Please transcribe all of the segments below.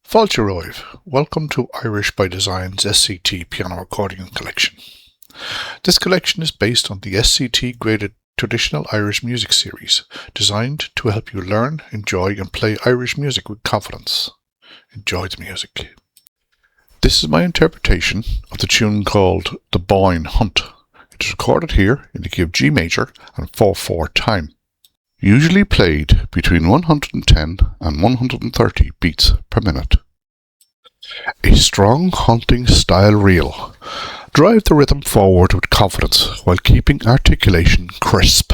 Fáilte welcome to Irish by Design's SCT piano accordion collection. This collection is based on the SCT graded traditional Irish music series, designed to help you learn, enjoy and play Irish music with confidence. Enjoy the music. This is my interpretation of the tune called the Boyne Hunt. It is recorded here in the key of G major and 4/4 time. Usually played between 110 and 130 beats per minute. A strong hunting style reel. Drive the rhythm forward with confidence while keeping articulation crisp.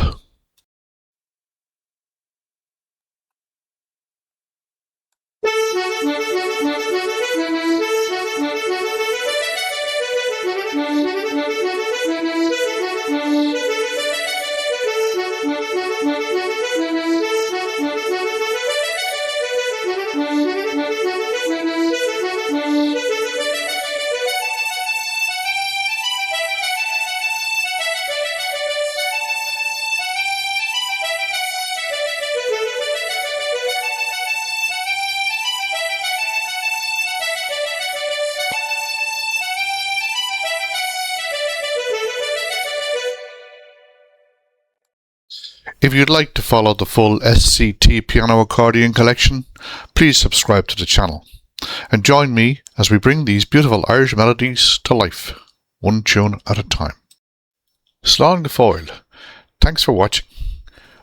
If you'd like to follow the full SCT piano accordion collection, please subscribe to the channel and join me as we bring these beautiful Irish melodies to life, one tune at a time. Slán go fóill. Thanks for watching.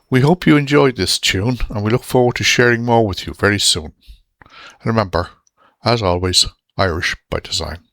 We hope you enjoyed this tune and we look forward to sharing more with you very soon. And remember, as always, Irish by design.